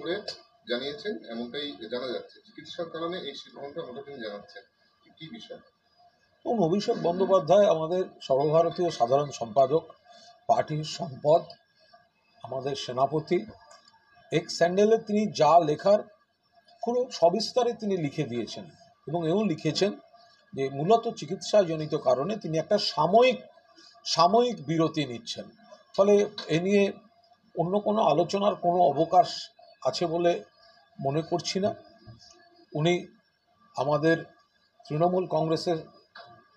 করে জানিয়েছেন, এমনটাই জানা যাচ্ছে। চিকিৎসার কারণে এই সিদ্ধান্ত এমনটা তিনি জানাচ্ছেন, কি বিষয়? অভিষেক বন্দ্যোপাধ্যায় আমাদের সর্বভারতীয় সাধারণ সম্পাদক, পার্টির সম্পদ, আমাদের সেনাপতি। এক্স স্যান্ডেলে তিনি যা লেখার কোনো সবিস্তারে তিনি লিখে দিয়েছেন এবং এও লিখেছেন যে মূলত চিকিৎসাজনিত কারণে তিনি একটা সাময়িক বিরতি নিচ্ছেন। ফলে এ নিয়ে অন্য কোনো আলোচনার কোনো অবকাশ আছে বলে মনে করছি না। উনি আমাদের তৃণমূল কংগ্রেসের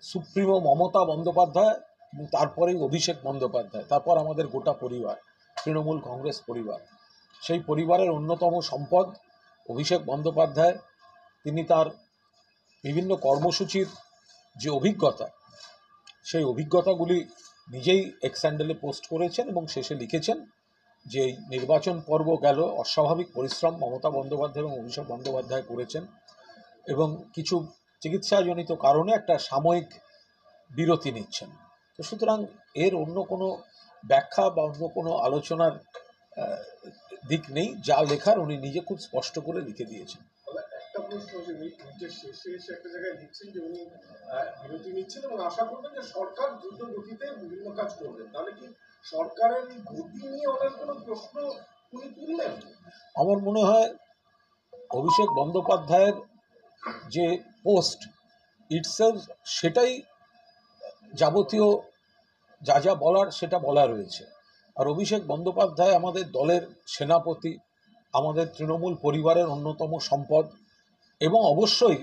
সুপ্রিমো মমতা বন্দ্যোপাধ্যায় এবং তারপরেই অভিষেক বন্দ্যোপাধ্যায়, তারপর আমাদের গোটা পরিবার, তৃণমূল কংগ্রেস পরিবার। সেই পরিবারের অন্যতম সম্পদ অভিষেক বন্দ্যোপাধ্যায়। তিনি তার বিভিন্ন কর্মসূচির যে অভিজ্ঞতা, সেই অভিজ্ঞতাগুলি নিজেই এক্স হ্যান্ডেলে পোস্ট করেছেন এবং শেষে লিখেছেন যে এই নির্বাচন পর্ব গেল, অস্বাভাবিক পরিশ্রম মমতা বন্দ্যোপাধ্যায় এবং অভিষেক বন্দ্যোপাধ্যায় করেছেন এবং কিছু চিকিৎসাজনিত কারণে একটা সাময়িক বিরতি নিচ্ছেন। তো সুতরাং এর অন্য কোনো ব্যাখ্যা বা অন্য কোনো আলোচনার দিক নেই। যা লেখার উনি নিজে খুব স্পষ্ট করে লিখে দিয়েছেন। একটা প্রশ্ন, যে নিজের শেষে এসে একটা জায়গায় লিখছেন যে উনি বিরতি নিচ্ছেন এবং আশা করবেন যে সরকার দ্রুত গতিতে বিভিন্ন কাজ করবেন। তাহলে কি সরকারের এই গতি নিয়ে অনেক কোনো প্রশ্ন উনি তুললেন? আমার মনে হয় অভিষেক বন্দ্যোপাধ্যায়ের যে পোস্ট ইটসেলফ, সেটাই যাবতীয় যা যা বলার সেটা বলা রয়েছে। আর অভিষেক বন্দ্যোপাধ্যায় আমাদের দলের সেনাপতি, আমাদের তৃণমূল পরিবারের অন্যতম সম্পদ এবং অবশ্যই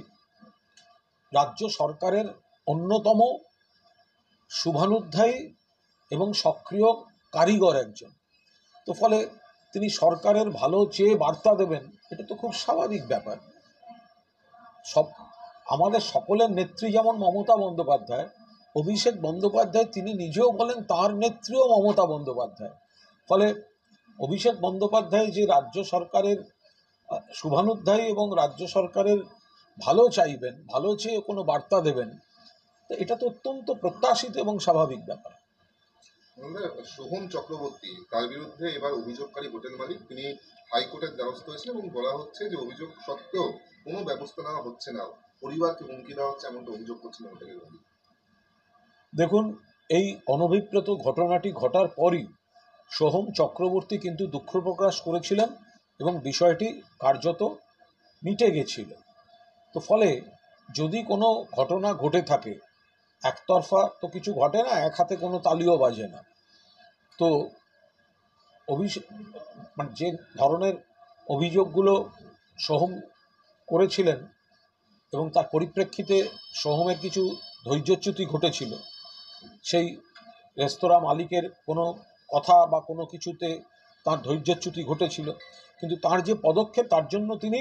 রাজ্য সরকারের অন্যতম শুভানুধ্যায়ী এবং সক্রিয় কারিগর একজন। তো ফলে তিনি সরকারের ভালো চেয়ে বার্তা দেবেন, এটা তো খুব স্বাভাবিক ব্যাপার। আমাদের সকলের নেত্রী যেমন মমতা বন্দ্যোপাধ্যায়, অভিষেক বন্দ্যোপাধ্যায় তিনি নিজেও বলেন তার নেত্রীও মমতা বন্দ্যোপাধ্যায়। ফলে অভিষেক বন্দ্যোপাধ্যায় যে রাজ্য সরকারের শুভানুধ্যায়ী এবং রাজ্য সরকারের ভালো চাইবেন, ভালো চেয়ে কোনো বার্তা দেবেন, এটা তো অত্যন্ত প্রত্যাশিত এবং স্বাভাবিক ব্যাপার। সোহম চক্রবর্তী, তার বিরুদ্ধে এবার অভিযোগকারী হোটেল মালিক, তিনি হাইকোর্টের দ্বারস্থ হয়েছেন এবং বলা হচ্ছে যে অভিযোগ সত্ত্বেও কোনো ব্যবস্থা নেওয়া হচ্ছে না, পরিবারকে হুমকি দেওয়া হচ্ছে, এমনটা অভিযোগ করছেন হোটেলের মালিক। দেখুন, এই অনভিপ্রেত ঘটনাটি ঘটার পরই সোহম চক্রবর্তী কিন্তু দুঃখ প্রকাশ করেছিলেন এবং বিষয়টি কার্যত মিটে গেছিল। তো ফলে যদি কোনো ঘটনা ঘটে থাকে, একতরফা তো কিছু ঘটে না, এক হাতে কোনো তালিও বাজে না। তো যে ধরনের অভিযোগগুলো সোহম করেছিলেন এবং তার পরিপ্রেক্ষিতে সোহমের কিছু ধৈর্যচ্যুতি ঘটেছিল, সেই রেস্তোরাঁ মালিকের কোনো কথা বা কোনো কিছুতে তার ধৈর্যচ্যুতি ঘটেছিল, কিন্তু তার যে পদক্ষেপ, তার জন্য তিনি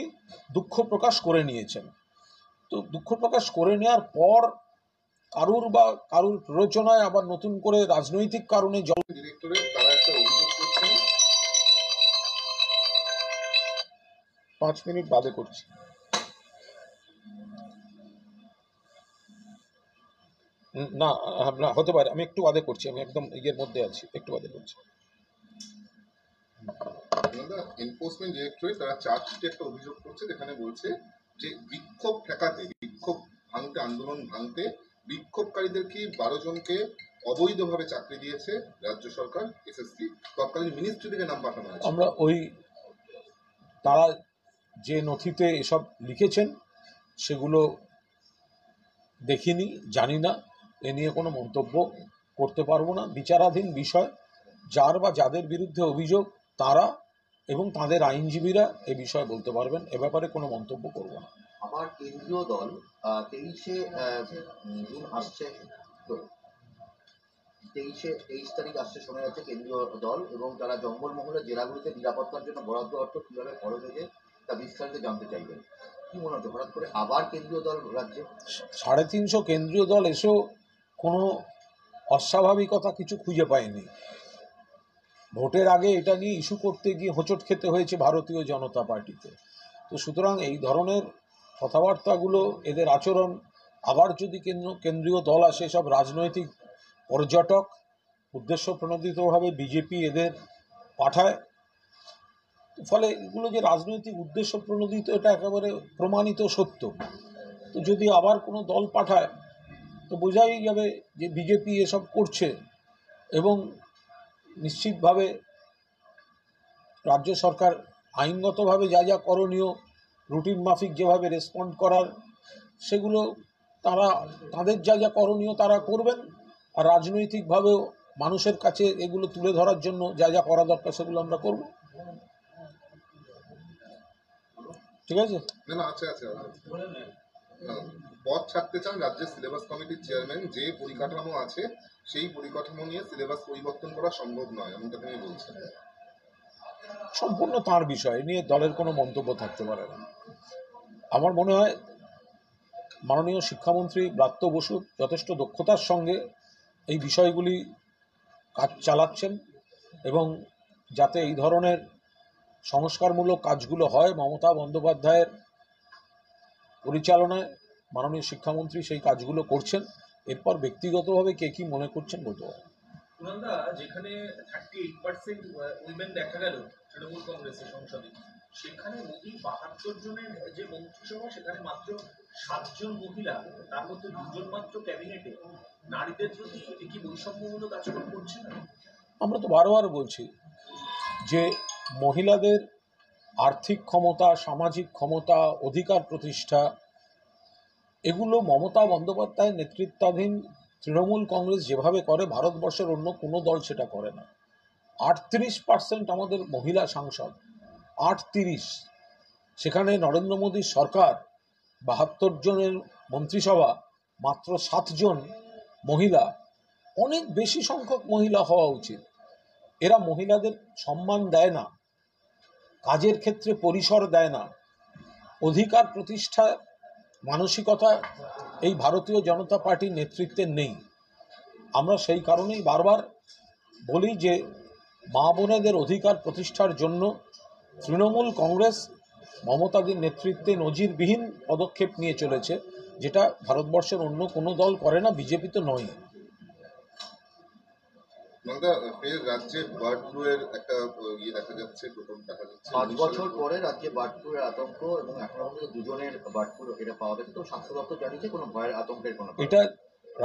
দুঃখ প্রকাশ করে নিয়েছেন। তো দুঃখ প্রকাশ করে নেওয়ার পর কারুর প্ররোচনায় আবার নতুন করে রাজনৈতিক কারণে ডিরেক্টরের তারা একটা অভিযোগ করছেন। 5 মিনিট বাদে করছি। না, হতে পারে, আমি একটু বাদে করছি, আমি একদম ইয়ের মধ্যে আছি, একটু বাদে করছি। এনফোর্সমেন্ট ডিরেক্টরেট তারা চার্জশিটে একটা অভিযোগ করছে, যেখানে বলছে যে বিক্ষোভ ঠেকাতে, বিক্ষোভ ভাঙতে, আন্দোলন ভাঙতে বিক্ষোভকারীদেরকে 12 জনকে অবৈধভাবে চাকরি দিয়েছে রাজ্য সরকার, এসএসসি, তৎকালীন মিনিস্ট্রি থেকে নাম পাঠানো হয়েছে। আমরা তারা যে নথিতে এসব লিখেছেন সেগুলো দেখিনি, জানি না, এ নিয়ে কোনো মন্তব্য করতে পারবো না। বিচারাধীন বিষয়, যার বা যাদের বিরুদ্ধে অভিযোগ তারা এবং তাদের আইনজীবীরা এ বিষয়ে বলতে পারবেন, এ ব্যাপারে কোনো মন্তব্য করব না। আমার কেন্দ্রীয় দল 23শে জুন আসছে, 23 তারিখ আসছে শোনা যাচ্ছে কেন্দ্রীয় দল, এবং তারা জঙ্গলমহলের জেলাগুলিতে নিরাপত্তার জন্য বরাদ্দ অর্থ কীভাবে খরচ হয়েছে তা বিস্তারিত জানতে চাইবেন। কি মনে হচ্ছে হঠাৎ করে আবার কেন্দ্রীয় দল রাজ্যে? 350 কেন্দ্রীয় দল এসেও কোনো অস্বাভাবিকতা কিছু খুঁজে পায়নি। ভোটের আগে এটা নিয়ে ইস্যু করতে গিয়ে হোঁচট খেতে হয়েছে ভারতীয় জনতা পার্টিতে। তো সুতরাং এই ধরনের কথাবার্তাগুলো, এদের আচরণ, আবার যদি কেন্দ্রীয় দল আসে, সব রাজনৈতিক পর্যটক, উদ্দেশ্য প্রণোদিতভাবে বিজেপি এদের পাঠায়, ফলে এগুলো যে রাজনৈতিক উদ্দেশ্য প্রণোদিত এটা একেবারে প্রমাণিত সত্য। তো যদি আবার কোনো দল পাঠায় তো বোঝাই যাবে যে বিজেপি এসব করছে, এবং নিশ্চিতভাবে রাজ্য সরকার আইনগতভাবে যা যা করণীয়, রুটিন মাফিক যেভাবে রেসপন্ড করার, সেগুলো তাদের যা যা করণীয় তারা করবেন। আর রাজনৈতিকভাবেও মানুষের কাছে এগুলো তুলে ধরার জন্য যা যা করা দরকার সেগুলো আমরা করব। ঠিক আছে? না আছে পদ ছাড়তে চান রাজ্যের সিলেবাস কমিটির চেয়ারম্যান। যে পরিকাঠামো আছে সেই পরিকাঠামো নিয়ে সিলেবাস পরিবর্তন করা সম্ভব নয়, এমনটা তিনি বলছেন। সম্পূর্ণ তাঁর বিষয় নিয়ে দলের কোনো মন্তব্য থাকতে পারে না। আমার মনে হয় মাননীয় শিক্ষামন্ত্রী ব্রাত্য বসু যথেষ্ট দক্ষতার সঙ্গে এই বিষয়গুলি কাজ চালাচ্ছেন, এবং যাতে এই ধরনের সংস্কারমূলক কাজগুলো হয় মমতা বন্দ্যোপাধ্যায়ের পরিচালনায় মাননীয় শিক্ষামন্ত্রী সেই কাজগুলো করছেন। এরপর ব্যক্তিগতভাবে কে কি মনে করছেন বলতে পারে। কুণালদা, যেখানে 38% উইমেন দেখা গেল তৃণমূল কংগ্রেসের সংসদে, সেখানে মোদী 72 জনের যে মন্ত্রিসভা, সেখানে মাত্র 7 জন মহিলা, তার মধ্যে 2 জন মাত্র ক্যাবিনেটে। নারীদের প্রতি কি বৈষম্যমূলক আচরণ করছে না? আমরা তো বারবার বলছি যে মহিলাদের আর্থিক ক্ষমতা, সামাজিক ক্ষমতা, অধিকার প্রতিষ্ঠা, এগুলো মমতা বন্দ্যোপাধ্যায়ের নেতৃত্বাধীন তৃণমূল কংগ্রেস যেভাবে করে ভারতবর্ষের অন্য কোনো দল সেটা করে না। 38% আমাদের মহিলা সাংসদ, 38। সেখানে নরেন্দ্র মোদীর সরকার 72 জনের মন্ত্রিসভা, মাত্র 7 জন মহিলা। অনেক বেশি সংখ্যক মহিলা হওয়া উচিত। এরা মহিলাদের সম্মান দেয় না, কাজের ক্ষেত্রে পরিসর দেয় না, অধিকার প্রতিষ্ঠা মানসিকতা এই ভারতীয় জনতা পার্টির নেতৃত্বে নেই। আমরা সেই কারণেই বারবার বলি যে মা বোনেদের অধিকার প্রতিষ্ঠার জন্য তৃণমূল কংগ্রেস মমতাদির নেতৃত্বে নজিরবিহীন পদক্ষেপ নিয়ে চলেছে, যেটা ভারতবর্ষের অন্য কোনো দল করে না, বিজেপি তো নয়। ফের রাজ্যে বার্ড ফ্লু এর একটা দেখা যাচ্ছে, প্রথম দেখা যাচ্ছে 5 বছর পরে রাজ্যে বার্ড ফ্লুর আতঙ্ক, এবং এখনো পর্যন্ত 2 জনের বার্ড ফ্লু এটা পাওয়া গেছে। তো স্বাস্থ্য দপ্তর জানিয়েছে কোনো ভয়ের আতঙ্কের কোনো। এটা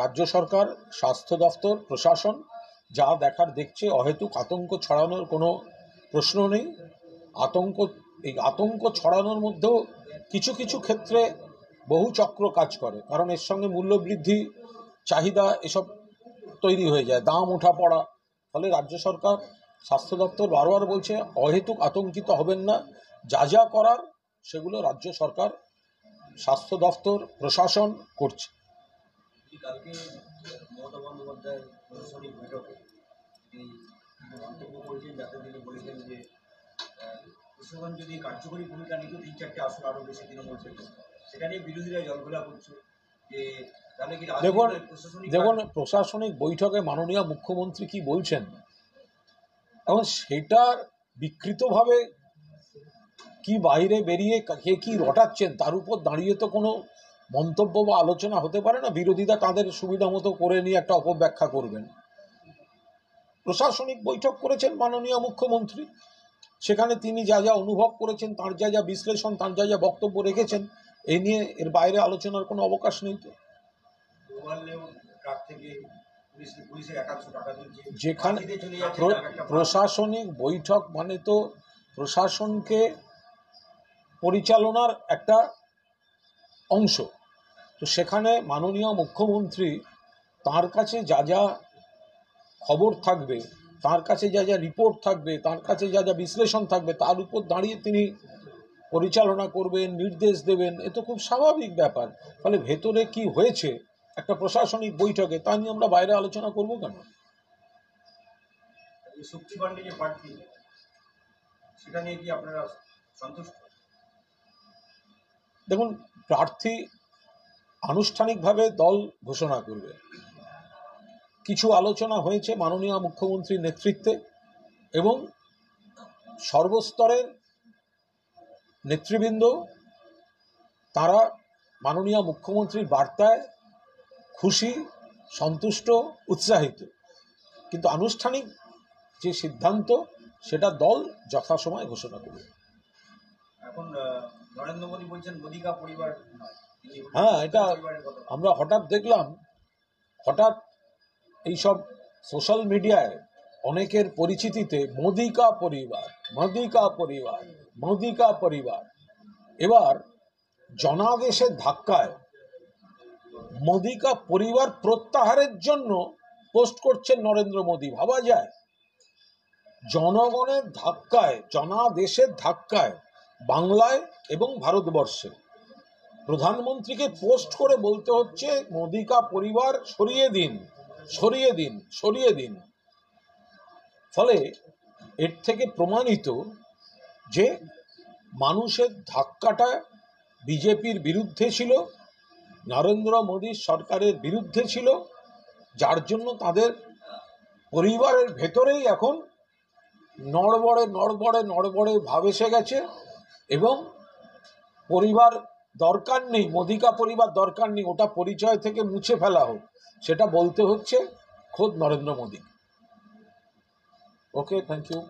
রাজ্য সরকার, স্বাস্থ্য দপ্তর, প্রশাসন যা দেখার দেখছে। অহেতুক আতঙ্ক ছড়ানোর কোনো প্রশ্ন নেই। এই আতঙ্ক ছড়ানোর মধ্যেও কিছু কিছু ক্ষেত্রে বহু চক্র কাজ করে, কারণ এর সঙ্গে মূল্যবৃদ্ধি, চাহিদা এসব তৈরি হয়ে যায়, দাম ওঠা পড়া। ফলে রাজ্য সরকার, স্বাস্থ্য দপ্তর বারবার বলছে অহেতুক আতঙ্কিত হবেন না, যা যা করার সেগুলো রাজ্য সরকার, স্বাস্থ্য দপ্তর, প্রশাসন করছে। কালকে মমতা বন্দ্যোপাধ্যায় প্রশাসনিক বৈঠকে মন্তব্য করেছেন, যাতে তিনি বলেছেন যে প্রশাসন যদি কার্যকরী ভূমিকা নিত 3-4টে আসন আরও বেশি তৃণমূল থেকে। সেটা নিয়ে বিরোধীরা জলঘোলা করছে যে তাহলে কি দেখুন প্রশাসনিক বৈঠকে মাননীয় মুখ্যমন্ত্রী কি বলছেন, এবং সেটার বিকৃতভাবে কি বাইরে বেরিয়ে কে কি রটাচ্ছেন তার উপর দাঁড়িয়ে তো কোনো মন্তব্য বা আলোচনা হতে পারে না। বিরোধীরা তাদের সুবিধা মতো করে নিয়ে একটা অপব্যাখ্যা করবেন। প্রশাসনিক বৈঠক করেছেন মাননীয় মুখ্যমন্ত্রী, সেখানে তিনি যা যা অনুভব করেছেন, তার যা যা বিশ্লেষণ, তার যা যা বক্তব্য রেখেছেন, এই নিয়ে এর বাইরে আলোচনার কোনো অবকাশ নেই। তো যেখানে প্রশাসনিক বৈঠক মানে তো প্রশাসনকে পরিচালনার একটা অংশ, তো সেখানে মাননীয় মুখ্যমন্ত্রী তার কাছে যা যা খবর থাকবে, তার কাছে যা যা রিপোর্ট থাকবে, তার কাছে যা যা বিশ্লেষণ থাকবে, তার উপর দাঁড়িয়ে তিনি পরিচালনা করবেন, নির্দেশ দেবেন। এ তো খুব স্বাভাবিক ব্যাপার। ফলে ভেতরে কি হয়েছে একটা প্রশাসনিক বৈঠকে, তা নিয়ে আমরা বাইরে আলোচনা করবো কেন? শক্তি পান্ডে যে প্রার্থী, সেটা নিয়ে কি আপনারা সন্তুষ্ট? দেখুন, প্রার্থী আনুষ্ঠানিকভাবে দল ঘোষণা করবে। কিছু আলোচনা হয়েছে মাননীয় মুখ্যমন্ত্রীর নেতৃত্বে, এবং সর্বস্তরের নেতৃবৃন্দ তারা মাননীয় মুখ্যমন্ত্রীর বার্তায় খুশি, সন্তুষ্ট, উৎসাহিত। কিন্তু আনুষ্ঠানিক যে সিদ্ধান্ত সেটা দল যথাসময়ে ঘোষণা করবে। এখন নরেন্দ্র মোদী বলছেন মোদী কা পরিবার নয়, তিনি বলছেন হ্যাঁ, এটা পরিবারের কথা। আমরা হঠাৎ দেখলাম, হঠাৎ এইসব সোশ্যাল মিডিয়ায় অনেকের পরিচিতিতে মোদী কা পরিবার, মোদী কা পরিবার, মোদী কা পরিবার। এবার জনাদেশের ধাক্কায় মোদী কা পরিবার প্রত্যাহারের জন্য পোস্ট করছেন নরেন্দ্র মোদী। ভাবা যায়, জনগণের ধাক্কায়, জনাদেশের ধাক্কায় বাংলায় এবং ভারতবর্ষে প্রধানমন্ত্রীকে পোস্ট করে বলতে হচ্ছে মোদী কা পরিবার সরিয়ে দিন, সরিয়ে দিন, সরিয়ে দিন। ফলে এর থেকে প্রমাণিত যে মানুষের ধাক্কাটা বিজেপির বিরুদ্ধে ছিল, নরেন্দ্র মোদীর সরকারের বিরুদ্ধে ছিল, যার জন্য তাদের পরিবারের ভেতরেই এখন নড়বড়ে নড়বড়ে নড়বড়ে ভাব এসে গেছে এবং পরিবার দরকার নেই, মোদী কা পরিবার দরকার নেই, ওটা পরিচয় থেকে মুছে ফেলা হোক, সেটা বলতে হচ্ছে খোদ নরেন্দ্র মোদী। ওকে, থ্যাংক ইউ।